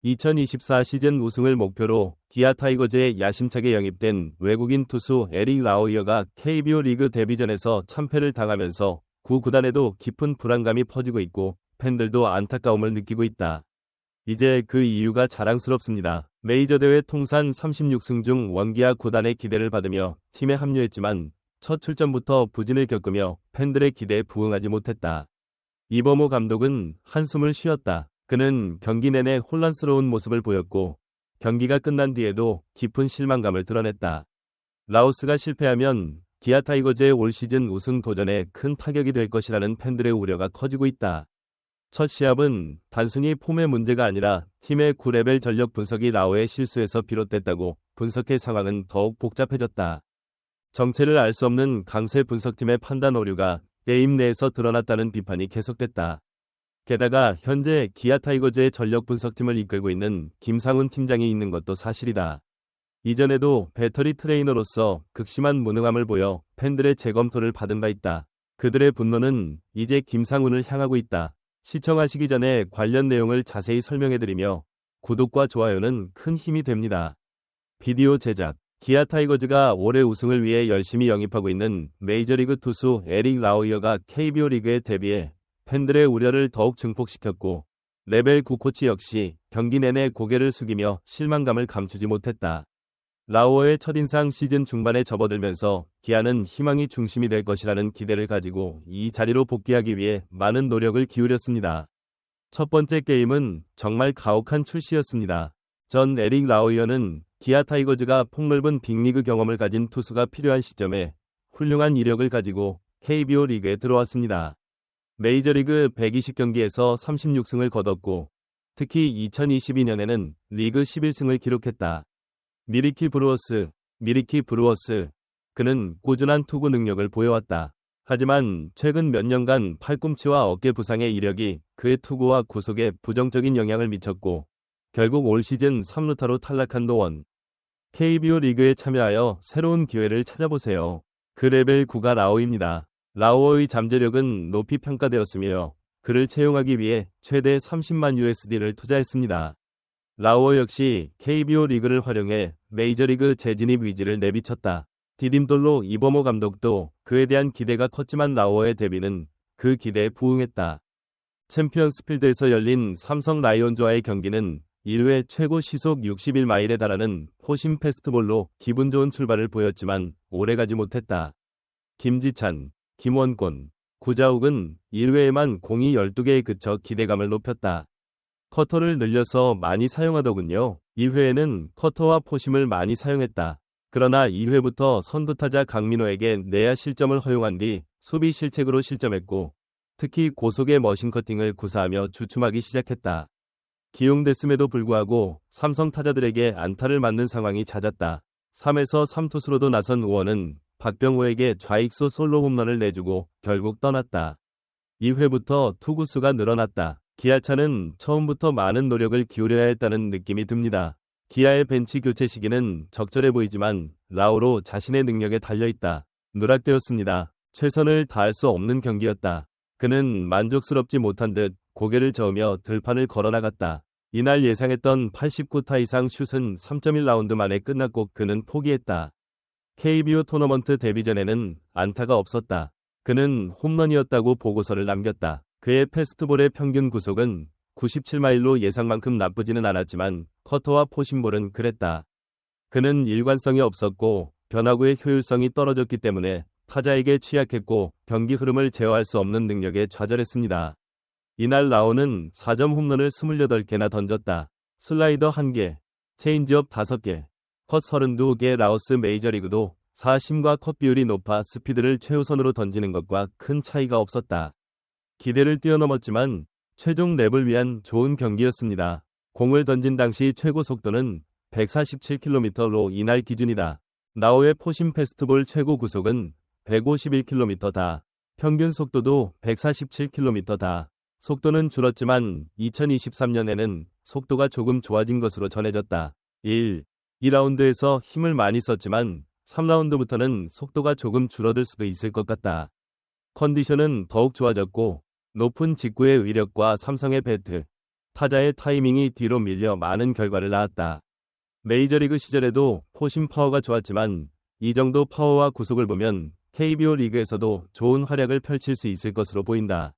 2024 시즌 우승을 목표로 기아 타이거즈에 야심차게 영입된 외국인 투수 에릭 라우이어가 KBO 리그 데뷔전에서 참패를 당하면서 구 구단에도 깊은 불안감이 퍼지고 있고 팬들도 안타까움을 느끼고 있다. 이제 그 이유가 자랑스럽습니다. 메이저 대회 통산 36승 중 원기아 구단의 기대를 받으며 팀에 합류했지만 첫 출전부터 부진을 겪으며 팬들의 기대에 부응하지 못했다. 이범호 감독은 한숨을 쉬었다. 그는 경기 내내 혼란스러운 모습을 보였고 경기가 끝난 뒤에도 깊은 실망감을 드러냈다. 라오스가 실패하면 기아 타이거즈의 올 시즌 우승 도전에 큰 타격이 될 것이라는 팬들의 우려가 커지고 있다. 첫 시합은 단순히 폼의 문제가 아니라 팀의 9레벨 전력 분석이 라오의 실수에서 비롯됐다고 분석해 상황은 더욱 복잡해졌다. 정체를 알 수 없는 강세 분석팀의 판단 오류가 게임 내에서 드러났다는 비판이 계속됐다. 게다가 현재 기아 타이거즈의 전력 분석팀을 이끌고 있는 김상훈 팀장이 있는 것도 사실이다. 이전에도 배터리 트레이너로서 극심한 무능함을 보여 팬들의 재검토를 받은 바 있다. 그들의 분노는 이제 김상훈을 향하고 있다. 시청하시기 전에 관련 내용을 자세히 설명해드리며 구독과 좋아요는 큰 힘이 됩니다. 비디오 제작 기아 타이거즈가 올해 우승을 위해 열심히 영입하고 있는 메이저리그 투수 에릭 라우이어가 KBO 리그에 데뷔해 팬들의 우려를 더욱 증폭시켰고 레벨 9 코치 역시 경기 내내 고개를 숙이며 실망감을 감추지 못했다. 라우어의 첫인상 시즌 중반에 접어들면서 기아는 희망이 중심이 될 것이라는 기대를 가지고 이 자리로 복귀하기 위해 많은 노력을 기울였습니다. 첫 번째 게임은 정말 가혹한 출시였습니다. 전 에릭 라우이어는 기아 타이거즈가 폭넓은 빅리그 경험을 가진 투수가 필요한 시점에 훌륭한 이력을 가지고 KBO 리그에 들어왔습니다. 메이저리그 120경기에서 36승을 거뒀고 특히 2022년에는 리그 11승을 기록했다. 미르키 브루어스. 그는 꾸준한 투구 능력을 보여왔다. 하지만 최근 몇 년간 팔꿈치와 어깨 부상의 이력이 그의 투구와 구속에 부정적인 영향을 미쳤고 결국 올 시즌 3루타로 탈락한 노원. KBO 리그에 참여하여 새로운 기회를 찾아보세요. 그 레벨 9가 라오입니다. 라오어의 잠재력은 높이 평가되었으며 그를 채용하기 위해 최대 30만 USD를 투자했습니다. 라오어 역시 KBO 리그를 활용해 메이저리그 재진입 의지를 내비쳤다. 디딤돌로 이범호 감독도 그에 대한 기대가 컸지만 라오어의 데뷔는 그 기대에 부응했다. 챔피언스필드에서 열린 삼성 라이온즈와의 경기는 1회 최고 시속 61마일에 달하는 포심 패스트볼로 기분 좋은 출발을 보였지만 오래가지 못했다. 김지찬, 김원곤, 구자욱은 1회에만 공이 12개에 그쳐 기대감을 높였다. 커터를 늘려서 많이 사용하더군요. 2회에는 커터와 포심을 많이 사용했다. 그러나 2회부터 선두타자 강민호에게 내야 실점을 허용한 뒤 수비 실책으로 실점했고 특히 고속의 머신 커팅을 구사하며 주춤하기 시작했다. 기용됐음에도 불구하고 삼성 타자들에게 안타를 맞는 상황이 잦았다. 3에서 3투수로도 나선 우원은 박병호에게 좌익수 솔로 홈런을 내주고 결국 떠났다. 2회부터 투구수가 늘어났다. 기아차는 처음부터 많은 노력을 기울여야 했다는 느낌이 듭니다. 기아의 벤치 교체 시기는 적절해 보이지만 라오로 자신의 능력에 달려있다. 누락되었습니다. 최선을 다할 수 없는 경기였다. 그는 만족스럽지 못한 듯 고개를 저으며 들판을 걸어나갔다. 이날 예상했던 89타 이상 슛은 3.1라운드 만에 끝났고 그는 포기했다. KBO 토너먼트 데뷔 전에는 안타가 없었다. 그는 홈런이었다고 보고서를 남겼다. 그의 패스트볼의 평균 구속은 97마일로 예상만큼 나쁘지는 않았지만 커터와 포심볼은 그랬다. 그는 일관성이 없었고 변화구의 효율성이 떨어졌기 때문에 타자에게 취약했고 경기 흐름을 제어할 수 없는 능력에 좌절했습니다. 이날 라오는 4점 홈런을 28개나 던졌다. 슬라이더 1개, 체인지업 5개, 컷 32개. 라오스 메이저리그도 사심과 컷 비율이 높아 스피드를 최우선으로 던지는 것과 큰 차이가 없었다. 기대를 뛰어넘었지만 최종 랩을 위한 좋은 경기였습니다. 공을 던진 당시 최고 속도는 147km로 이날 기준이다. 라오의 포심 패스트볼 최고 구속은 151km다. 평균 속도도 147km다. 속도는 줄었지만 2023년에는 속도가 조금 좋아진 것으로 전해졌다. 2라운드에서 힘을 많이 썼지만 3라운드부터는 속도가 조금 줄어들 수도 있을 것 같다. 컨디션은 더욱 좋아졌고 높은 직구의 위력과 삼성의 배트, 타자의 타이밍이 뒤로 밀려 많은 결과를 낳았다. 메이저리그 시절에도 포심 파워가 좋았지만 이 정도 파워와 구속을 보면 KBO 리그에서도 좋은 활약을 펼칠 수 있을 것으로 보인다.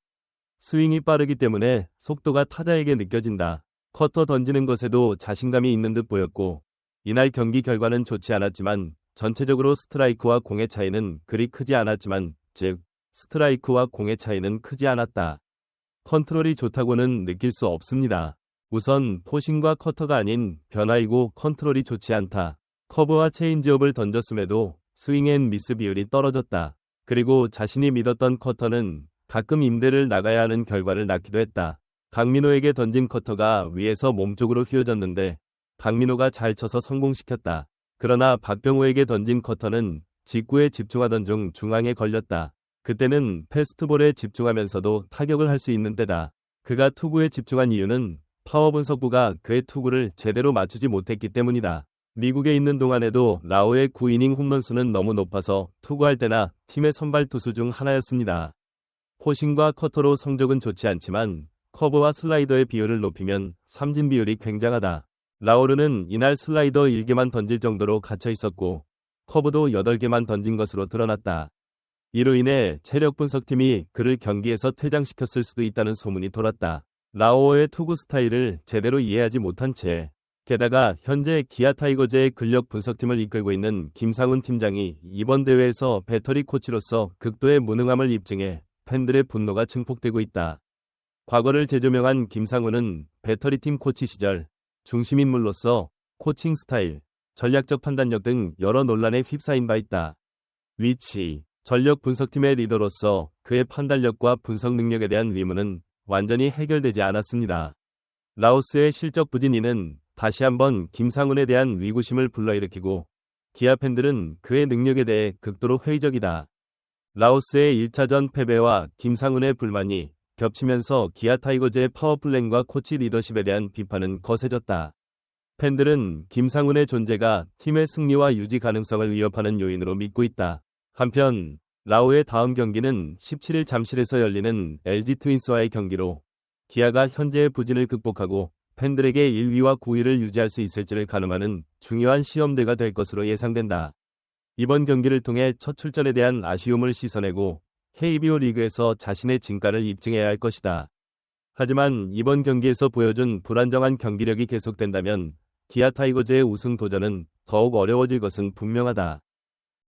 스윙이 빠르기 때문에 속도가 타자에게 느껴진다. 커터 던지는 것에도 자신감이 있는 듯 보였고 이날 경기 결과는 좋지 않았지만 전체적으로 스트라이크와 공의 차이는 그리 크지 않았지만 즉 스트라이크와 공의 차이는 크지 않았다. 컨트롤이 좋다고는 느낄 수 없습니다. 우선 포심과 커터가 아닌 변화이고 컨트롤이 좋지 않다. 커브와 체인지업을 던졌음에도 스윙 앤 미스 비율이 떨어졌다. 그리고 자신이 믿었던 커터는 가끔 임대를 나가야 하는 결과를 낳기도 했다. 강민호에게 던진 커터가 위에서 몸쪽으로 휘어졌는데 강민호가 잘 쳐서 성공시켰다. 그러나 박병호에게 던진 커터는 직구에 집중하던 중 중앙에 걸렸다. 그때는 패스트볼에 집중하면서도 타격을 할 수 있는 때다. 그가 투구에 집중한 이유는 파워 분석부가 그의 투구를 제대로 맞추지 못했기 때문이다. 미국에 있는 동안에도 라오의 9이닝 홈런수는 너무 높아서 투구할 때나 팀의 선발 투수 중 하나였습니다. 포심과 커터로 성적은 좋지 않지만 커브와 슬라이더의 비율을 높이면 삼진 비율이 굉장하다. 라오르는 이날 슬라이더 1개만 던질 정도로 갇혀 있었고 커브도 8개만 던진 것으로 드러났다. 이로 인해 체력 분석팀이 그를 경기에서 퇴장시켰을 수도 있다는 소문이 돌았다. 라오어의 투구 스타일을 제대로 이해하지 못한 채 게다가 현재 기아 타이거즈의 근력 분석팀을 이끌고 있는 김상훈 팀장이 이번 대회에서 배터리 코치로서 극도의 무능함을 입증해 팬들의 분노가 증폭되고 있다. 과거를 재조명한 김상훈은 배터리팀 코치 시절 중심인물로서 코칭 스타일, 전략적 판단력 등 여러 논란에 휩싸인 바 있다. 위치, 전력 분석팀의 리더로서 그의 판단력과 분석 능력에 대한 의문은 완전히 해결되지 않았습니다. 라오스의 실적 부진이는 다시 한번 김상훈에 대한 위구심을 불러일으키고 기아 팬들은 그의 능력에 대해 극도로 회의적이다. 라오스의 1차전 패배와 김상훈의 불만이 겹치면서 기아 타이거즈의 파워플랜과 코치 리더십에 대한 비판은 거세졌다. 팬들은 김상훈의 존재가 팀의 승리와 유지 가능성을 위협하는 요인으로 믿고 있다. 한편 라오의 다음 경기는 17일 잠실에서 열리는 LG 트윈스와의 경기로 기아가 현재의 부진을 극복하고 팬들에게 1위와 9위를 유지할 수 있을지를 가늠하는 중요한 시험대가 될 것으로 예상된다. 이번 경기를 통해 첫 출전에 대한 아쉬움을 씻어내고 KBO 리그에서 자신의 진가를 입증해야 할 것이다. 하지만 이번 경기에서 보여준 불안정한 경기력이 계속된다면 기아 타이거즈의 우승 도전은 더욱 어려워질 것은 분명하다.